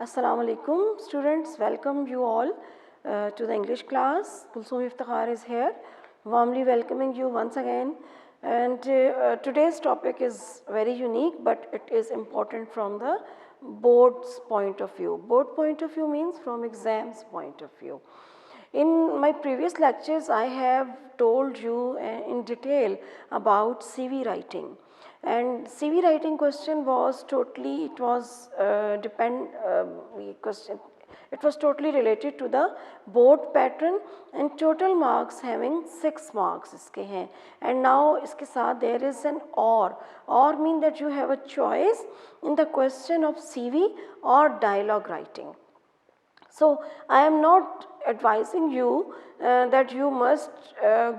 Assalamu alaikum students, welcome you all to the English class. Kulsum Iftikhar is here, warmly welcoming you once again. And today's topic is very unique, but it is important from the board's point of view. Board point of view means from exams point of view. In my previous lectures, I have told you in detail about CV writing. And CV writing question was totally, it was question. It was totally related to the board pattern and total marks having 6 marks iske hain. And now iske saath there is an or mean that you have a choice in the question of CV or dialogue writing. So, I am not advising you that you must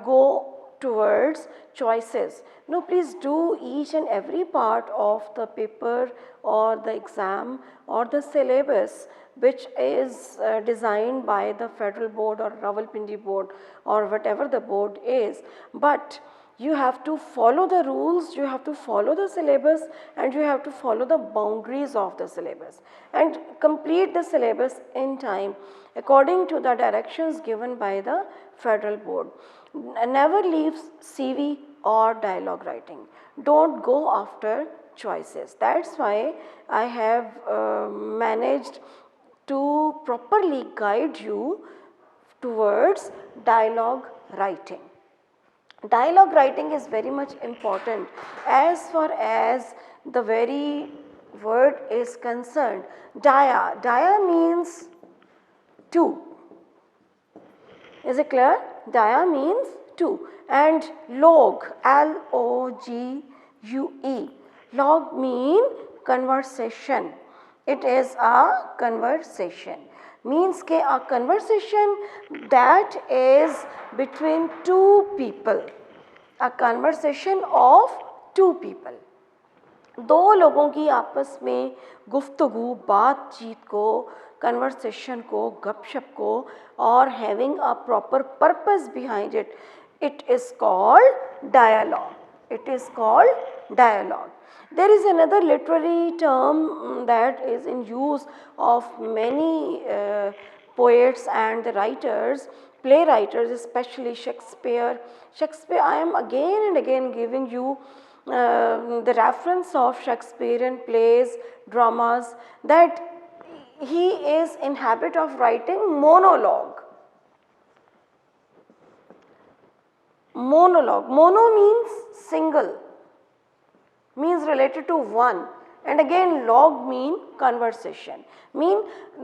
go towards choices. No, please do each and every part of the paper or the exam or the syllabus which is designed by the federal board or Rawalpindi board or whatever the board is. But you have to follow the rules, you have to follow the syllabus, and you have to follow the boundaries of the syllabus and complete the syllabus in time according to the directions given by the federal board. Never leave CV or dialogue writing. Don't go after choices. That's why I have managed to properly guide you towards dialogue writing. Dialogue writing is very much important as far as the very word is concerned. Dia means two. Is it clear? Dia means two. And log, L-O-G-U-E. Log mean conversation. It is a conversation. Means ke a conversation that is between two people. A conversation of two people. दो लोगों की आपस में गुफ्तगू, बातचीत को, conversation को, गपशप को और having a proper purpose behind it, it is called dialogue. It is called dialogue. There is another literary term that is in use of many poets and the writers, playwriters, especially Shakespeare. Shakespeare, I am again and again giving you the reference of Shakespearean plays, dramas, that he is in habit of writing monologue. Monologue. Mono means single, means related to one, and again log mean conversation. Mean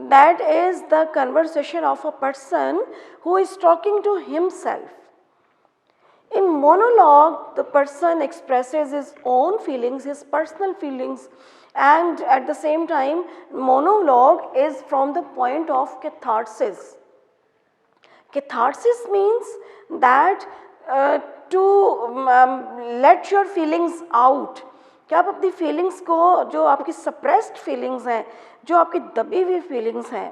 that is the conversation of a person who is talking to himself. In monologue, the person expresses his own feelings, his personal feelings, and at the same time, monologue is from the point of catharsis. Catharsis means that to let your feelings out. कि आप अपनी feelings को, जो आपकी suppressed feelings हैं, जो आपकी दबी हुई फीलिंग्स हैं,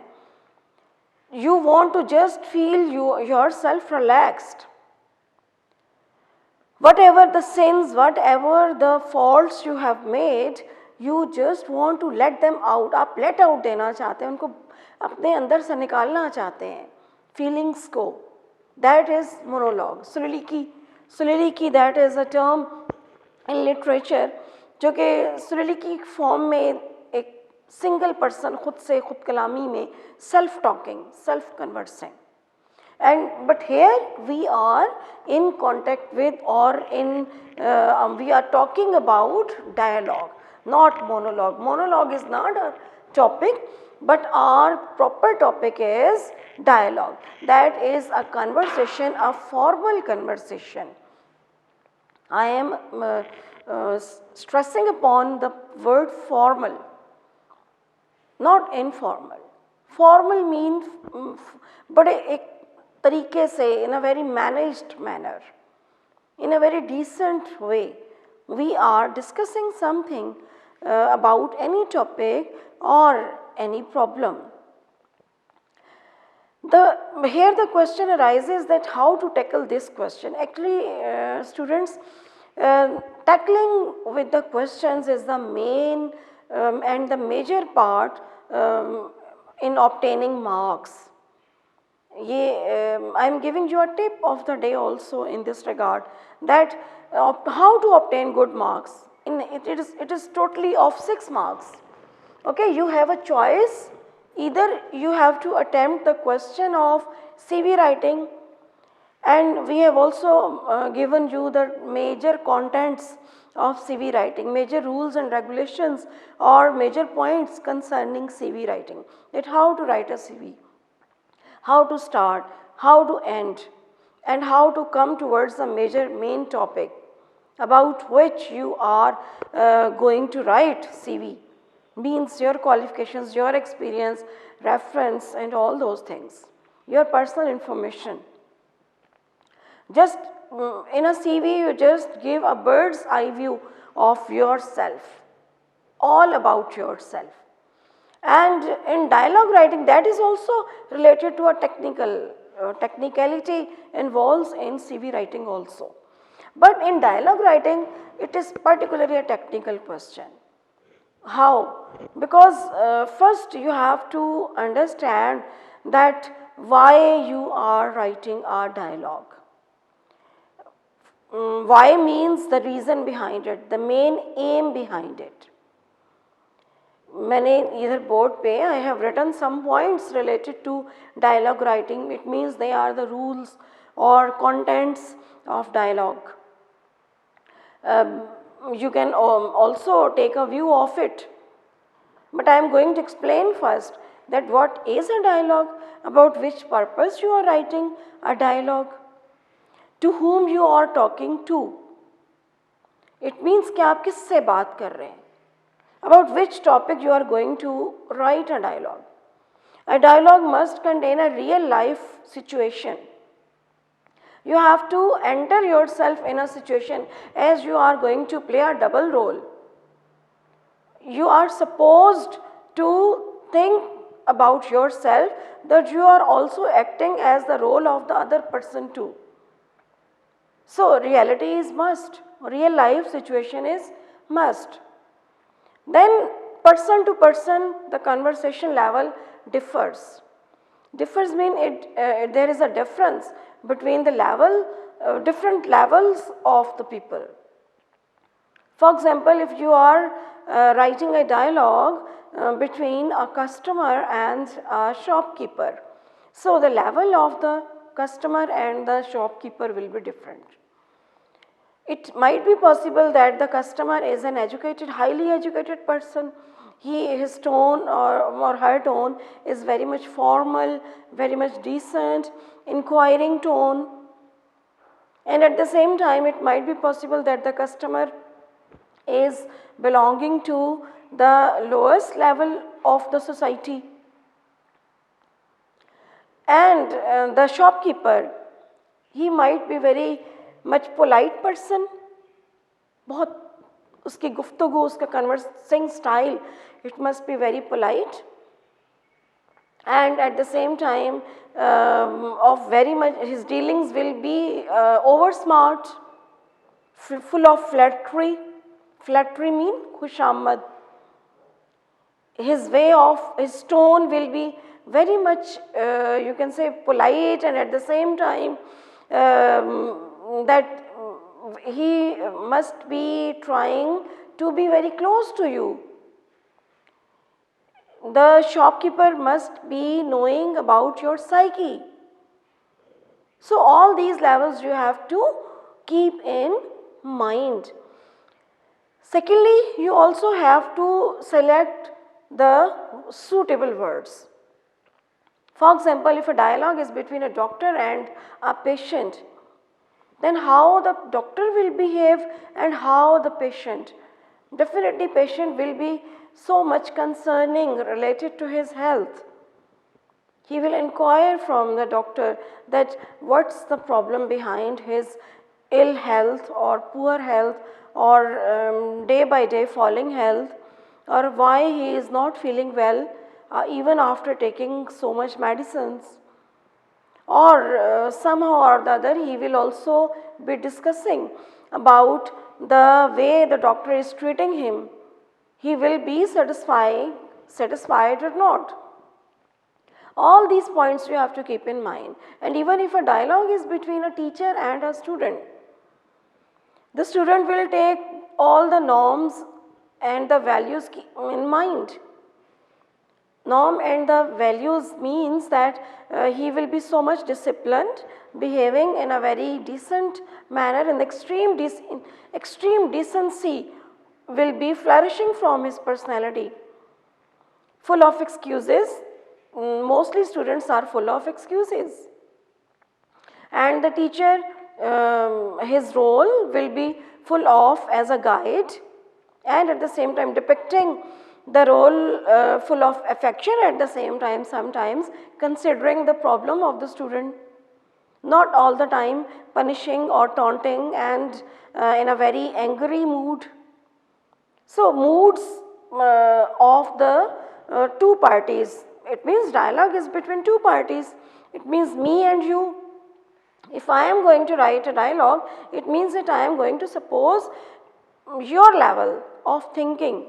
you want to just feel yourself relaxed. Whatever the sins, whatever the faults you have made, you just want to let them out. आप let out देना चाहते हैं, उनको अपने अंदर से निकालना चाहते हैं feelings को. That is monologue. Soliloquy, that is a term in literature जो कि soliloquy फॉर्म में एक सिंगल पर्सन खुद से खुद कलामी में self talking, self conversing. And but here we are in contact with or in we are talking about dialogue, not monologue. Monologue is not a topic, but our proper topic is dialogue. That is a conversation, a formal conversation. I am stressing upon the word formal, not informal. Formal means बड़े एक तरीके से, in a very managed manner, in a very decent way, we are discussing something about any topic or any problem. Here the question arises that how to tackle this question. Actually, students, tackling with the questions is the main and the major part in obtaining marks. I am giving you a tip of the day also in this regard, that how to obtain good marks. It is totally of 6 marks. Okay, you have a choice. Either you have to attempt the question of CV writing, and we have also given you the major contents of CV writing, major rules and regulations or major points concerning CV writing, that how to write a CV, how to start, how to end, and how to come towards the major main topic about which you are going to write CV, means your qualifications, your experience, reference and all those things, your personal information. Just in a CV you just give a bird's eye view of yourself, all about yourself. And in dialogue writing, that is also related to a technicality involves in CV writing also. But in dialogue writing, it is particularly a technical question. How? Because first you have to understand that why you are writing a dialogue. Why means the reason behind it, the main aim behind it. मैंने इधर board पे I have written some points related to dialogue writing. It means they are the rules or contents of dialogue. You can also take a view of it, but I am going to explain first that what is a dialogue, about which purpose you are writing a dialogue, to whom you are talking to. It means कि आप किससे बात कर रहे हैं, about which topic you are going to write a dialogue. A dialogue must contain a real life situation. You have to enter yourself in a situation, as you are going to play a double role. You are supposed to think about yourself that you are also acting as the role of the other person too. So reality is must, real life situation is must. Then person to person the conversation level differs. Differs mean there is a difference between the level, different levels of the people. For example, if you are writing a dialogue between a customer and a shopkeeper, so the level of the customer and the shopkeeper will be different. It might be possible that the customer is an educated, highly educated person. His tone or her tone is very much formal, very much decent, inquiring tone. And at the same time, it might be possible that the customer is belonging to the lowest level of the society. And the shopkeeper, he might be very much polite person, बहुत उसकी गुफ्तगू, उसका conversing style, it must be very polite, and at the same time of very much, his dealings will be over smart, full of flattery. Flattery mean khushamad. His way of, his tone will be very much you can say polite, and at the same time that he must be trying to be very close to you. The shopkeeper must be knowing about your psyche. So all these levels you have to keep in mind. Secondly, you also have to select the suitable words. For example, if a dialogue is between a doctor and a patient, then how the doctor will behave and how the patient. Definitely patient will be so much concerning related to his health. He will inquire from the doctor that what's the problem behind his ill health or poor health or day by day falling health, or why he is not feeling well even after taking so much medicines. Or somehow or the other he will also be discussing about the way the doctor is treating him. He will be satisfied or not. All these points you have to keep in mind. And even if a dialogue is between a teacher and a student, the student will take all the norms and the values in mind. Norm and the values means that he will be so much disciplined, behaving in a very decent manner, and extreme decency will be flourishing from his personality. Full of excuses, mostly students are full of excuses. And the teacher, his role will be full of as a guide, and at the same time depicting the role full of affection, at the same time sometimes considering the problem of the student, not all the time punishing or taunting and in a very angry mood. So moods of the two parties, it means dialogue is between two parties, it means me and you. If I am going to write a dialogue, it means that I am going to suppose your level of thinking,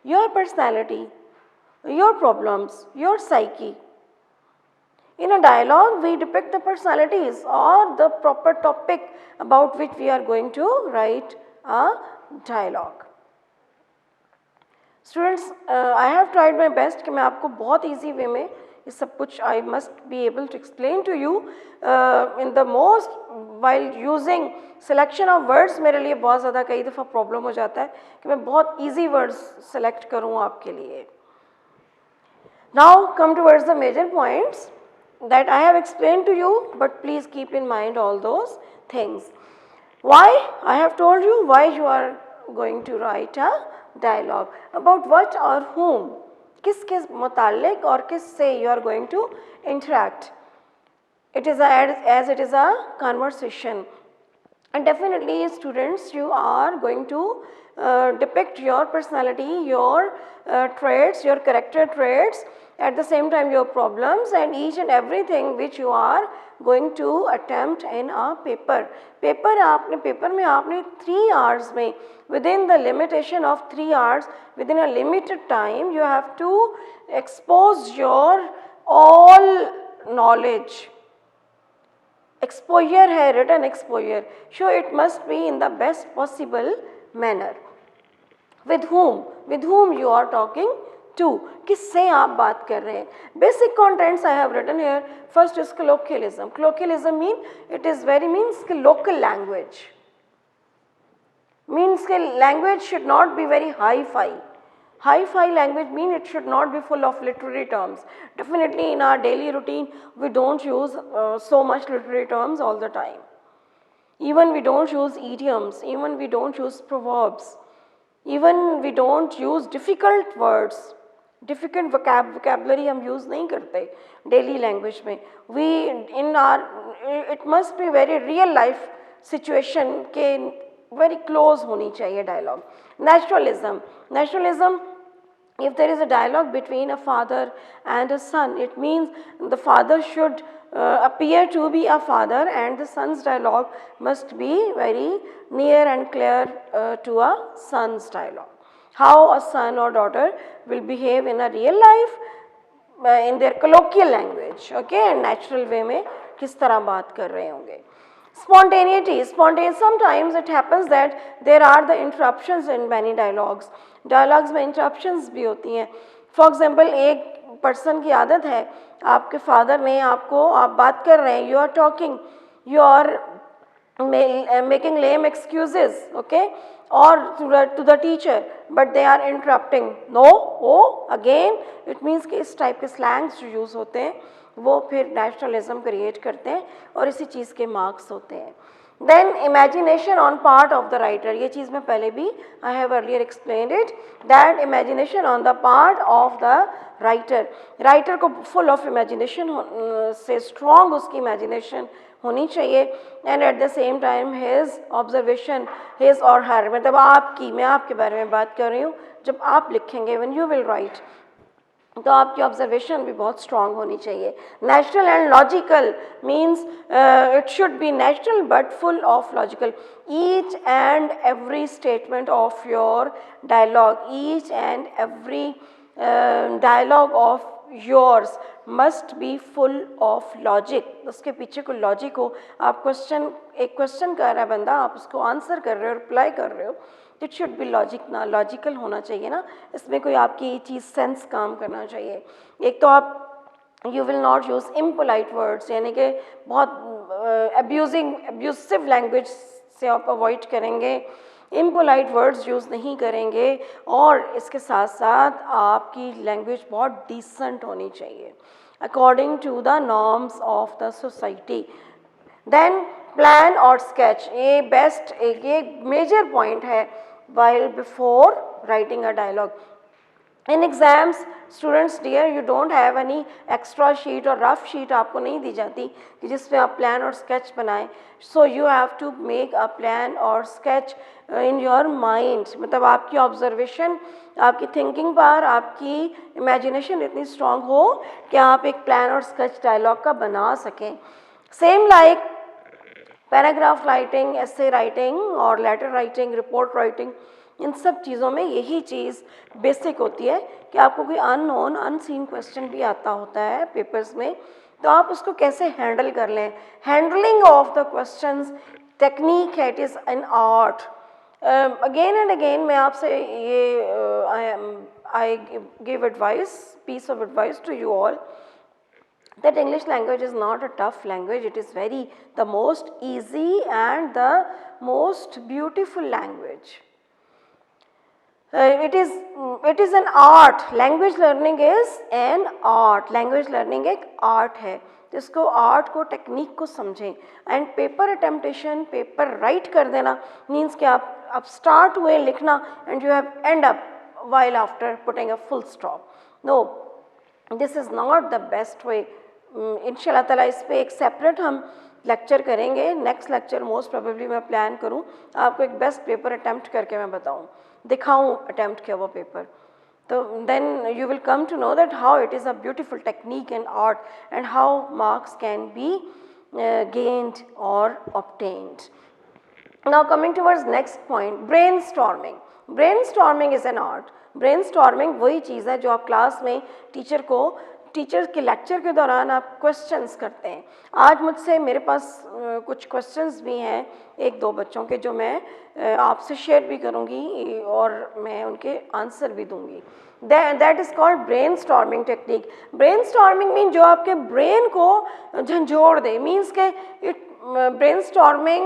your personality, your problems, your psyche. In a dialogue, we depict the personalities or the proper topic about which we are going to write a dialogue. Students, I have tried my best कि मैं आपको बहुत easy way में ये सब कुछ I must be able to explain to you in the most, while using selection of words मेरे लिए बहुत ज़्यादा कई दफ़ा problem हो जाता है कि मैं बहुत easy words select करूँ आपके लिए. Now come towards the major points that I have explained to you, but please keep in mind all those things. Why? I have told you why you are going to write a dialogue. About what or whom? किसके मुताल्लिक और किससे you are going to interact. It is as it is a conversation. And definitely students, you are going to depict your personality, your traits, your character traits, at the same time your problems and each and everything which you are going to attempt in a paper. Paper में आपने 3 hours में, within the limitation of 3 hours, within a limited time, you have to expose your all knowledge. Exposure है, written exposure, so it must be in the best possible manner. With whom? With whom you are talking to? किससे आप बात कर रहे हैं? Basic contents I have written here. First is colloquialism. Colloquialism means local language. Means language should not be very hi-fi. Hi-fi language means it should not be full of literary terms. Definitely in our daily routine, we don't use so much literary terms all the time. Even we don't use idioms, even we don't use proverbs, even we don't use difficult words. Difficult vocabulary हम use नहीं करते daily language में. It must be very real life situation के very close होनी चाहिए dialogue. Naturalism, if there is a dialogue between a father and a son, it means the father should appear to be a father and the son's dialogue must be very near and clear to a son's dialogue. How a son or daughter will behave in a real life in their colloquial language, okay, and natural way में किस तरह बात कर रहे होंगे. Spontaneity, sometimes it happens that there are the interruptions in many dialogues. Dialogues में interruptions भी होती हैं. For example, एक person की आदत है, आपके father ने आपको, आप बात कर रहे हैं, you are talking, you are making lame excuses, okay, or to the teacher, but they are interrupting. No, oh, again, it means कि इस type के slangs जो use होते हैं वो फिर nationalism create करते हैं और इसी चीज़ के marks होते हैं. Then imagination on part of the writer, ये चीज़ मैं पहले भी I have earlier explained it, that imagination on the part of the writer. Writer को full of imagination से strong उसकी imagination होनी चाहिए, and at the same time his observation, his or her, मतलब आपकी, मैं आपके बारे में बात कर रही हूँ, जब आप लिखेंगे when you will write, तो आपकी ऑब्जर्वेशन भी बहुत स्ट्रांग होनी चाहिए. Natural and logical means it should be natural but full of logical. Each and every statement of your dialogue, each and every dialogue of yours must be full of logic, उसके पीछे कोई logic हो। आप एक question कर रहा है बंदा, आप उसको आंसर कर रहे हो, रिप्लाई कर रहे हो, इट शुड बी लॉजिकल होना चाहिए ना, इसमें कोई आपकी चीज़ सेंस काम करना चाहिए। एक तो आप you will not use impolite words, यानी कि बहुत एब्यूसिव लैंग्वेज से आप अवॉइड करेंगे, इम्पोलाइट वर्ड्स यूज़ नहीं करेंगे, और इसके साथ साथ आपकी लैंग्वेज बहुत डिसेंट होनी चाहिए according to the norms of the society. Then plan और स्केच, ये मेजर पॉइंट है while before writing a dialogue. In exams, students dear, you don't have any extra sheet or rough sheet आपको नहीं दी जाती कि जिसमें आप प्लान और स्केच बनाएं. So you have to make a plan or sketch in your mind. मतलब आपकी ऑब्जर्वेशन, आपकी थिंकिंग पावर, आपकी इमेजिनेशन इतनी स्ट्रांग हो कि आप एक प्लान और स्केच डायलॉग का बना सकें. Same like paragraph writing, essay writing और लेटर राइटिंग, रिपोर्ट राइटिंग, इन सब चीज़ों में यही चीज़ बेसिक होती है कि आपको कोई अननोन अनसीन क्वेश्चन भी आता होता है पेपर्स में, तो आप उसको कैसे हैंडल कर लें. Handling of the questions technique है, it is an art. Again and again मैं आपसे ये I give advice, piece of advice to you all, that English language is not a tough language, it is the most easy and the most beautiful language. It is an art. Language learning is an art. Language learning एक art है, जिसको art को, technique को समझें. And paper अटेम्प्टेशन, paper right कर देना means कि आप स्टार्ट हुए लिखना and you have and up while after putting a full stop. No, this is not the best way. इंशाल्लाह ताला इस पे एक सेपरेट हम लेक्चर करेंगे. नेक्स्ट लेक्चर मोस्ट प्रोबेबली मैं प्लान करूं, आपको एक बेस्ट पेपर अटैम्प्ट करके मैं बताऊं, दिखाऊं अटैम्प्ट किया वो पेपर. तो then you will come to know that how it is a beautiful technique and art and how marks can be gained or obtained. Now coming towards next point, brainstorming. Brainstorming is an art. Brainstorming वही चीज़ है जो आप class में teacher के lecture के दौरान आप questions करते हैं. आज मुझसे मेरे पास कुछ क्वेश्चंस भी हैं एक दो बच्चों के, जो मैं आपसे शेयर भी करूंगी और मैं उनके आंसर भी दूंगी. That is called brain storming technique. Brain storming mean जो आपके ब्रेन को झंझोड़ दे, मीन्स के it brainstorming,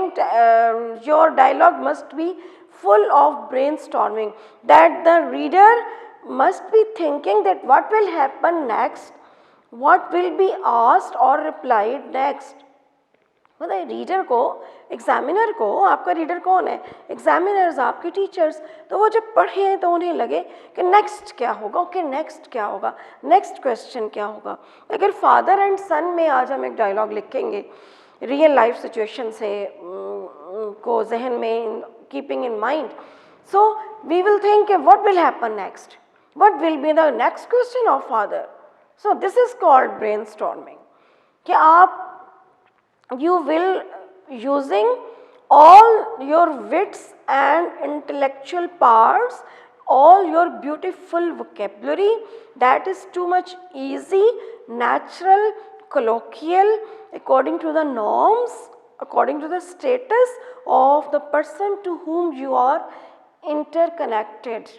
your dialogue must be full of brainstorming, that the reader must be thinking that what will happen next, what will be asked or replied next. मतलब reader को, examiner को, आपका reader कौन है? Examiners, आपके teachers. तो वो जब पढ़ें तो उन्हें लगे कि नेक्स्ट क्या होगा, ओके नेक्स्ट क्या होगा, नेक्स्ट क्वेश्चन क्या होगा. अगर फादर एंड सन में आज हम एक डायलॉग लिखेंगे रियल लाइफ सिचुएशन से को जहन में keeping in mind, so we will think what will happen next, what will be the next question of father. So this is called brainstorming. कि आप you will using all your wits and intellectual parts, all your beautiful vocabulary that is too much easy, natural, colloquial, according to the norms, according to the status of the person to whom you are interconnected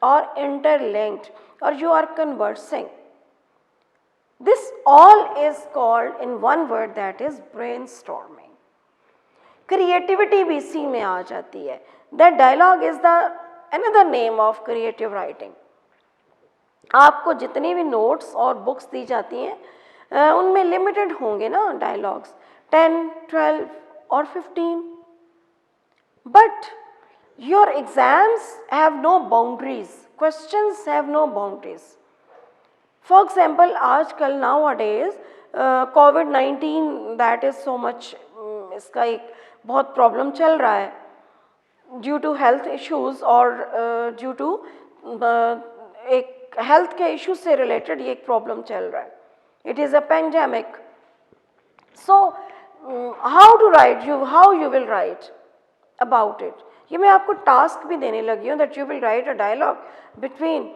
or interlinked or you are conversing. This all is called in one word, that is brainstorming. Creativity भी इसी में आ जाती है. That dialogue is the another name of creative writing. आपको जितनी भी notes और books दी जाती हैं उनमें लिमिटेड होंगे ना डायलॉग्स, 10, 12 और 15. But your exams have no boundaries. Questions have no boundaries. For example, आजकल nowadays COVID-19 that is so much, इसका एक बहुत प्रॉब्लम चल रहा है ड्यू टू हेल्थ इश्यूज और ड्यू टू एक हेल्थ के इश्यूज से रिलेटेड ये एक प्रॉब्लम चल रहा है. It is a pandemic. So how you will write about it. ये मैं आपको टास्क भी देने लगी हूँ that you will write a dialogue between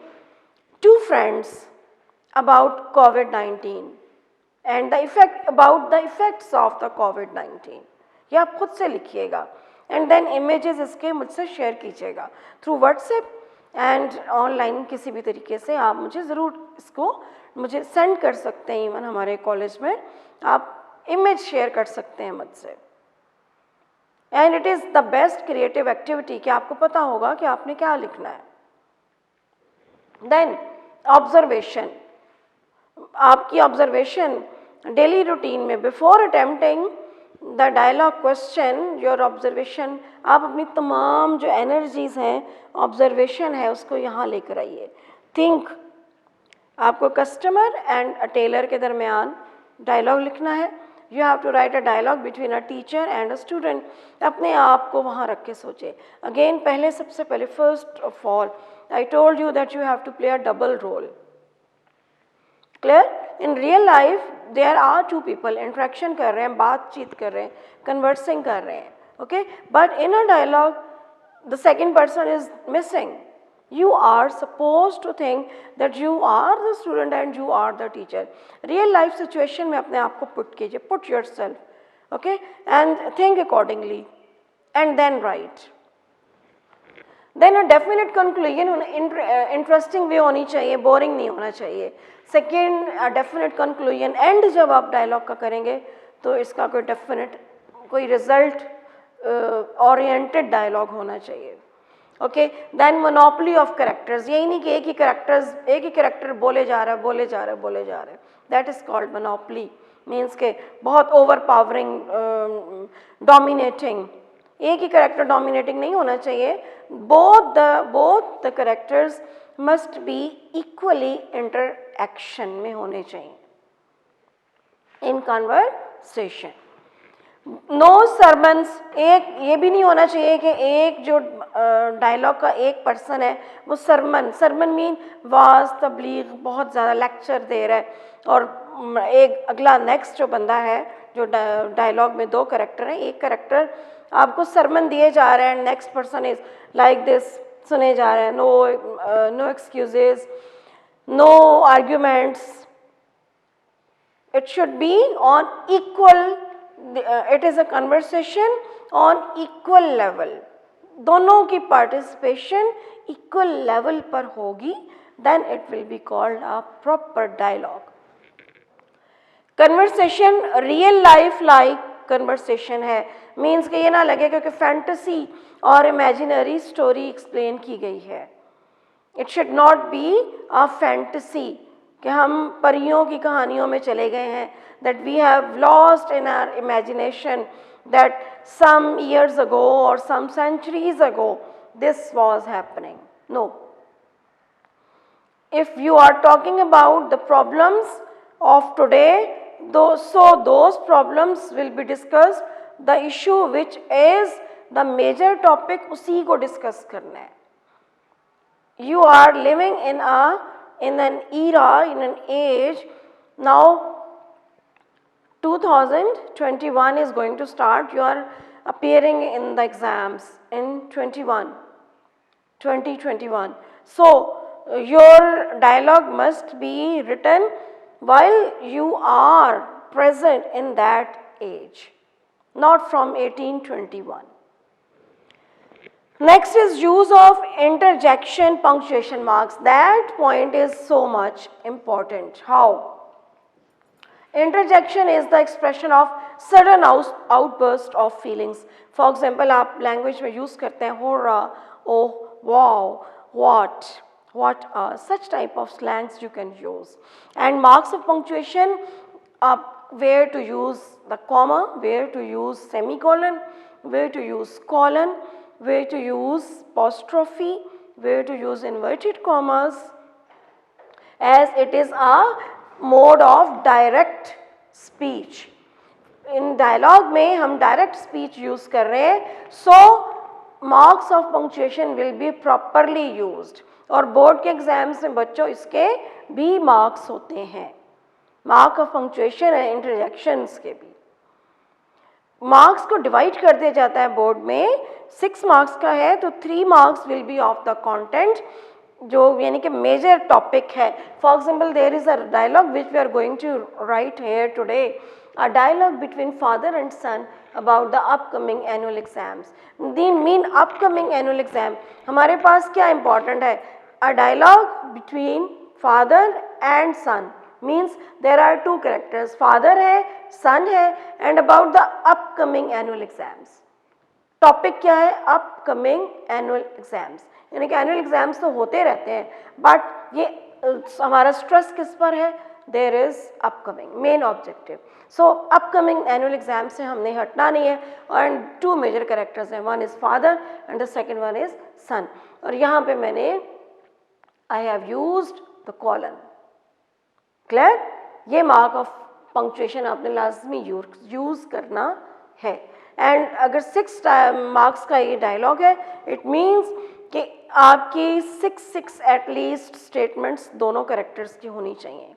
two friends about COVID-19 and the effects of the COVID-19. ये आप खुद से लिखिएगा एंड देन इमेजेस इसके मुझसे शेयर कीजिएगा थ्रू व्हाट्सएप एंड ऑनलाइन किसी भी तरीके से आप मुझे ज़रूर इसको मुझे सेंड कर सकते हैं। इवन हमारे कॉलेज में आप इमेज शेयर कर सकते हैं मुझसे। And it is the best creative activity कि आपको पता होगा कि आपने क्या लिखना है। देन ऑब्जर्वेशन, आपकी ऑब्जर्वेशन डेली रूटीन में before attempting the dialogue question your observation, आप अपनी तमाम जो एनर्जीज हैं, ऑब्जर्वेशन है, उसको यहाँ लेकर आइए। थिंक, आपको कस्टमर एंड अ टेलर के दरमियान डायलॉग लिखना है। You have to write a dialogue between a teacher and a student. अपने आप को वहाँ रख के सोचे। अगेन पहले सबसे पहले first of all I told you that you have to play a double role. Clear? In real life there are two people interaction कर रहे हैं, बातचीत कर रहे हैं, कन्वर्सिंग कर रहे हैं, okay, but in a dialogue the second person is missing. You are supposed to think that you are the student and you are the teacher. Real life situation में अपने आप को put कीजिए, put yourself, okay, and think accordingly, and then write. Then a definite conclusion, interesting way होनी चाहिए, boring नहीं होना चाहिए. Second, a definite conclusion, end जब आप dialogue का करेंगे तो इसका कोई definite, कोई result oriented dialogue होना चाहिए. Okay, then monopoly of characters, यही नहीं कि एक ही कैरेक्टर बोले जा रहा है, that is called monopoly. Means के बहुत ओवर पावरिंग, डोमिनेटिंग, एक ही कैरेक्टर डोमिनेटिंग नहीं होना चाहिए। Both the characters must be equally interaction में होने चाहिए इन कन्वर्सेशन। नो सरमन्स, एक ये भी नहीं होना चाहिए कि एक जो डायलॉग का एक पर्सन है वो सरमन मीन वाज तबलीग, बहुत ज़्यादा लेक्चर दे रहा है, और एक अगला नेक्स्ट जो बंदा है, जो डायलॉग में दो कैरेक्टर हैं, एक कैरेक्टर आपको सरमन दिए जा रहे हैं, next person is like this, सुने जा रहे हैं, no excuses, no arguments, it should be on equal, it is a conversation on equal level, दोनों की participation equal level पर होगी, then it will be called a proper dialogue. Conversation real life like conversation है, means कि ये ना लगे क्योंकि fantasy और imaginary story explain की गई है. It should not be a fantasy कि हम परियों की कहानियों में चले गए हैं, that we have lost in our imagination that some years ago or some centuries ago this was happening. No. If you are talking about the problems of today, those problems will be discussed. The issue which is the major topic, उसी को discuss करना है. You are living in an era, in an age, now 2021 is going to start, you are appearing in the exams in 2021. So, your dialogue must be written while you are present in that age, not from 1821. Next is use of interjection punctuation marks. That point is so much important. How? Interjection is the expression of sudden outburst of feelings. For example, आप language में use करते हैं horror, oh, wow, what are, such type of slangs you can use. And marks of punctuation, where to use the comma, where to use semicolon, where to use colon, where to use apostrophe, where to use inverted commas, as it is a mode of direct speech. In dialogue में हम direct speech use कर रहे हैं, so marks of punctuation will be properly used. और board के exams में बच्चों इसके भी मार्क्स होते हैं, मार्क ऑफ पंक्चुएशन है, इंटरजेक्शंस के भी। मार्क्स को डिवाइड कर दिया जाता है बोर्ड में, 6 मार्क्स का है तो 3 marks will be of the content, जो यानी कि मेजर टॉपिक है. For example there is a dialogue which we are going to write here today, a dialogue between father and son about the upcoming annual exams. The mean upcoming annual exam. हमारे पास क्या important है? A dialogue between father and son means there are two characters, father है, son है, and about the upcoming annual exams. Topic क्या है? Upcoming annual exams. यानी कि एनुअल एग्जाम्स तो होते रहते हैं, बट ये हमारा स्ट्रेस किस पर है? There is upcoming, main objective. So upcoming annual exam से हमने हटना नहीं है. एंड टू मेजर कैरेक्टर्स हैं, one is father and the second one is son. और यहाँ पे मैंने I have used the colon. Clear? ये मार्क ऑफ पंक्चुएशन आपने लाजमी यूज करना है. एंड अगर 6 मार्क्स का ये डायलॉग है, इट मीन्स कि आपकी 6 एटलीस्ट स्टेटमेंट्स दोनों कैरेक्टर्स की होनी चाहिए.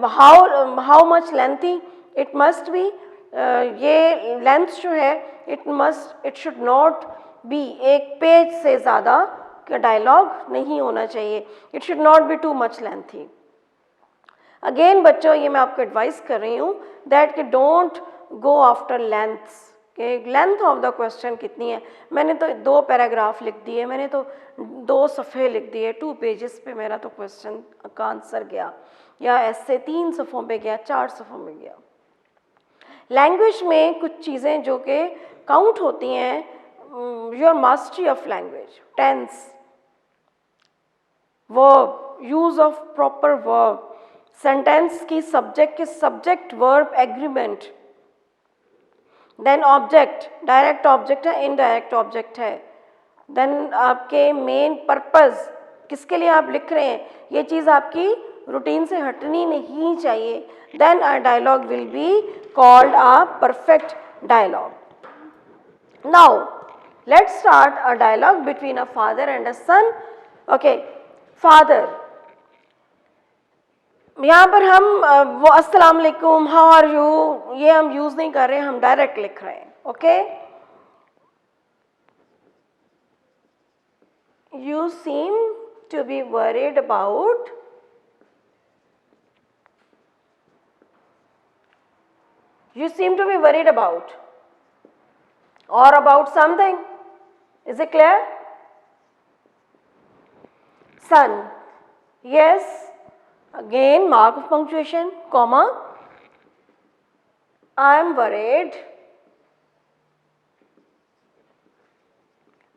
How much lengthy it must be, ये लेंथ जो है इट शुड नॉट बी, एक पेज से ज़्यादा का डायलॉग नहीं होना चाहिए. It should not be too much lengthy. Again बच्चों, ये मैं आपको एडवाइस कर रही हूँ दैट कि don't go after lengths. Length of the question कितनी है? मैंने तो 2 पैराग्राफ लिख दिए, मैंने तो 2 सफ़े लिख दिए, 2 पेजेस पे मेरा तो क्वेश्चन का आंसर गया, या ऐसे 3 सफ़ों पे गया, 4 सफ़ों में गया. लैंग्वेज में कुछ चीज़ें जो कि काउंट होती हैं, your mastery of language, tense, verb, use of proper verb, sentence की सब्जेक्ट के subject verb agreement, then object, direct object है, इनडायरेक्ट ऑब्जेक्ट है, देन आपके मेन पर्पस, किसके लिए आप लिख रहे हैं, ये चीज़ आपकी रूटीन से हटनी नहीं चाहिए. Then a dialogue will be called a perfect dialogue. Now let's start a dialogue between a father and a son. Okay, father, यहाँ पर हम वो अस्सलाम वालेकुम, हाउ आर यू, ये हम यूज़ नहीं कर रहे हैं, हम डायरेक्ट लिख रहे हैं. Okay, you seem to be worried about, you seem to be worried about or about something. Is it clear? Son, yes, again mark of punctuation, comma, I am worried,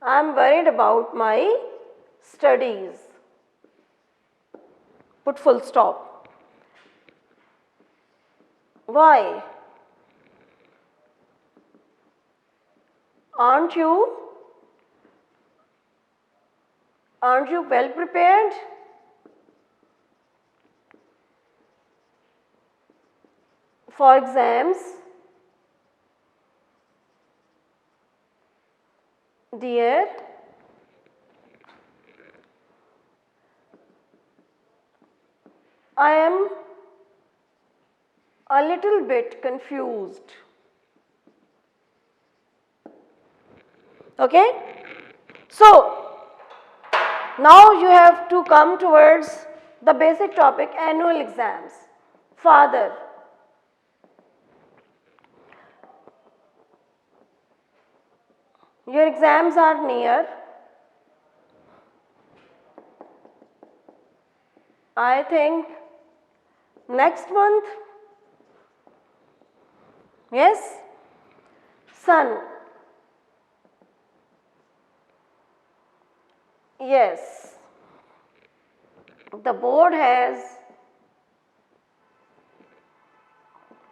I am worried about my studies, put full stop. Why? Aren't you well prepared? For exams? Dear, I am a little bit confused. Okay, so now you have to come towards the basic topic, annual exams. Father, your exams are near. I think next month. Yes. Son, yes, the board has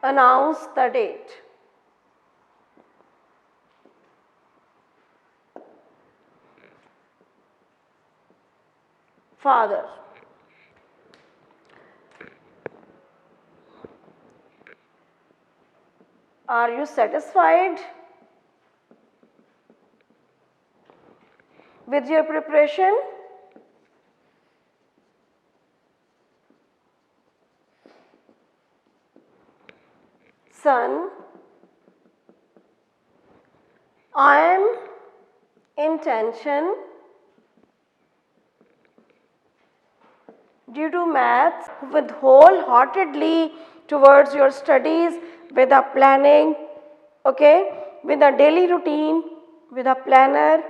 announced the date. Father, are you satisfied with your preparation? Son, I am in tension due to maths with wholeheartedly towards your studies with a planning, okay, with a daily routine, with a planner,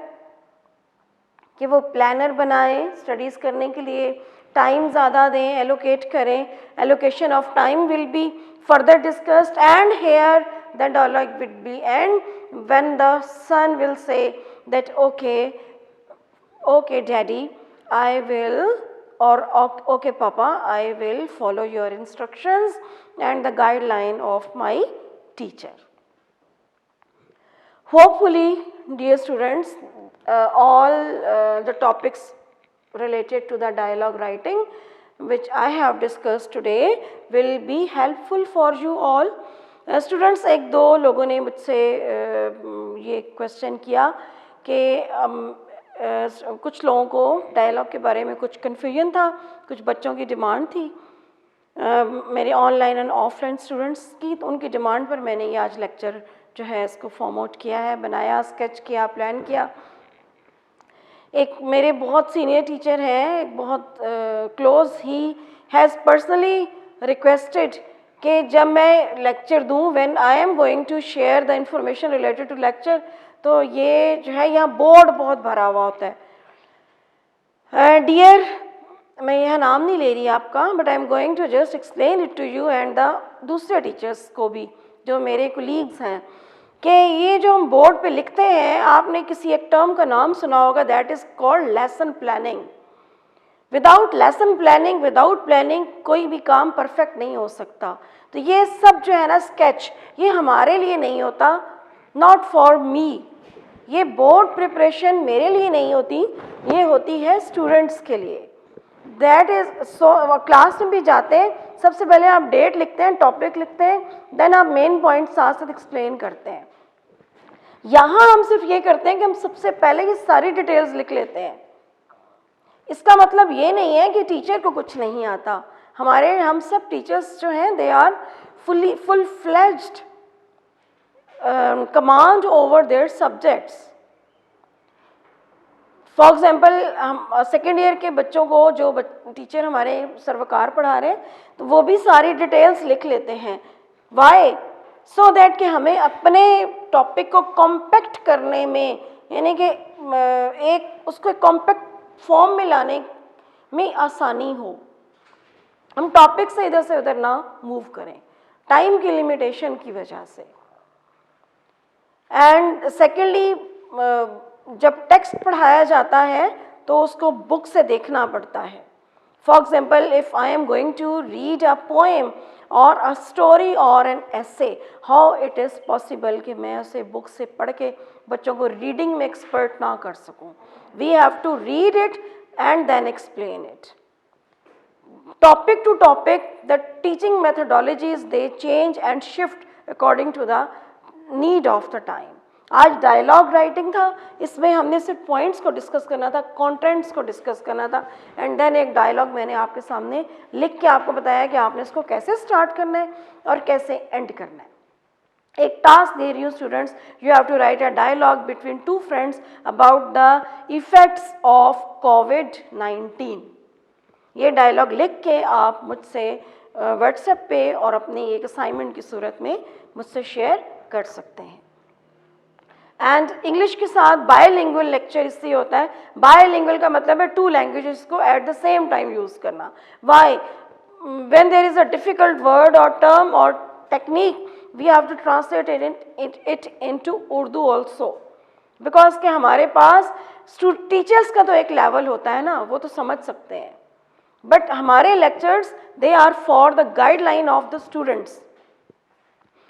कि वो planner बनाएं studies करने के लिए, time ज़्यादा दें, allocate करें. Allocation of time will be further discussed, and here the dialogue will be end when the son will say that okay daddy, I will, or okay papa, I will follow your instructions and the guideline of my teacher. Hopefully, dear students, all the topics related to the dialogue writing which I have discussed today will be helpful for you all. Students, एक दो लोगों ने मुझसे ये question किया कि कुछ लोगों को डायलॉग के बारे में कुछ कन्फ्यूजन था, कुछ बच्चों की डिमांड थी मेरे ऑनलाइन एंड ऑफलाइन स्टूडेंट्स की, तो उनकी डिमांड पर मैंने ये आज लेक्चर जो है इसको फॉर्म आउट किया है, बनाया, स्केच किया, प्लान किया. एक मेरे बहुत सीनियर टीचर हैं, एक बहुत क्लोज, ही हैज़ पर्सनली रिक्वेस्टेड कि जब मैं लेक्चर दूं, when I am going to share the information related to lecture, तो ये जो है यहाँ बोर्ड बहुत भरा हुआ होता है. डियर, मैं यह नाम नहीं ले रही आपका, but I am going to just explain it to you and the दूसरे टीचर्स को भी जो मेरे कोलीग्स हैं, कि ये जो हम बोर्ड पे लिखते हैं, आपने किसी एक टर्म का नाम सुना होगा, that is called lesson planning. Without lesson planning, without planning कोई भी काम परफेक्ट नहीं हो सकता. तो ये सब जो है ना स्केच, ये हमारे लिए नहीं होता, नॉट फॉर मी. ये बोर्ड प्रिपरेशन मेरे लिए नहीं होती, ये होती है स्टूडेंट्स के लिए. दैट इज़ सो, क्लास में भी जाते हैं, सबसे पहले आप डेट लिखते हैं, टॉपिक लिखते हैं, देन आप मेन पॉइंट साथ साथ एक्सप्लेन करते हैं. यहाँ हम सिर्फ ये करते हैं कि हम सबसे पहले ये सारी डिटेल्स लिख लेते हैं. इसका मतलब ये नहीं है कि टीचर को कुछ नहीं आता. हम सब टीचर्स जो हैं, they are full fledged command over their subjects. For example, हम सेकेंड ईयर के बच्चों को जो टीचर हमारे सर्वकार पढ़ा रहे हैं, तो वो भी सारी डिटेल्स लिख लेते हैं. वाई? सो दैट कि हमें अपने टॉपिक को कॉम्पैक्ट करने में, यानी कि एक उसको कॉम्पैक्ट फॉर्म में लाने में आसानी हो. हम टॉपिक से इधर से उधर ना मूव करें, टाइम की लिमिटेशन की वजह से. एंड सेकेंडली, जब टेक्स्ट पढ़ाया जाता है तो उसको बुक से देखना पड़ता है. For example, if I am going to read a poem और अ स्टोरी और an essay, how it is possible कि मैं उसे बुक से पढ़ के बच्चों को रीडिंग में एक्सपर्ट ना कर सकूं. We have to read it and then explain it. Topic to topic, the teaching methodologies they change and shift according to the need of the time. आज डायलॉग राइटिंग था, इसमें हमने सिर्फ पॉइंट्स को डिस्कस करना था, कंटेंट्स को discuss करना था, एंड देन एक डायलॉग मैंने आपके सामने लिख के आपको बताया कि आपने इसको कैसे स्टार्ट करना है और कैसे एंड करना है. एक टास्क दे रही हूँ students, you have to write a dialogue between two friends about the effects of कोविड-19. ये डायलॉग लिख के आप मुझसे व्हाट्सएप पे और अपनी एक असाइनमेंट की सूरत में मुझसे शेयर कर सकते हैं. एंड इंग्लिश के साथ बायलिंगुअल लेक्चर इसलिए होता है, बायलिंगुअल का मतलब है टू लैंग्वेजेस को at the same time use करना. Why? When there is a difficult word और टर्म और technique, we have to translate it into Urdu also, because के हमारे पास टीचर्स का तो एक लेवल होता है ना, वो तो समझ सकते हैं, बट हमारे lectures they are for the guideline of the students.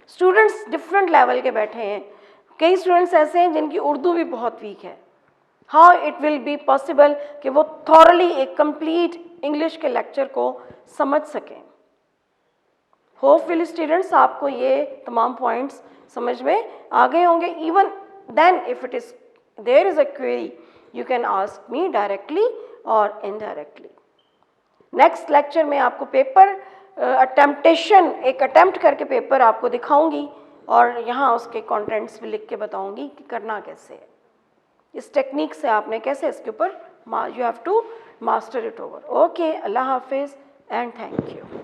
Students different level के बैठे हैं. कई स्टूडेंट्स ऐसे हैं जिनकी उर्दू भी बहुत वीक है. How it will be possible कि वो थॉरली एक कंप्लीट इंग्लिश के लेक्चर को समझ सकें. होपफुली स्टूडेंट्स, आपको ये तमाम पॉइंट्स समझ में आ गए होंगे. Even then if it is there is a query, you can ask me directly और इनडायरेक्टली. नेक्स्ट लेक्चर में आपको पेपर अटेम्प्टेशन, एक अटेम्प्ट करके पेपर आपको दिखाऊंगी और यहाँ उसके कंटेंट्स भी लिख के बताऊंगी कि करना कैसे है. इस टेक्निक से आपने कैसे इसके ऊपर you have to master it over. Okay, Allah Hafiz and thank you.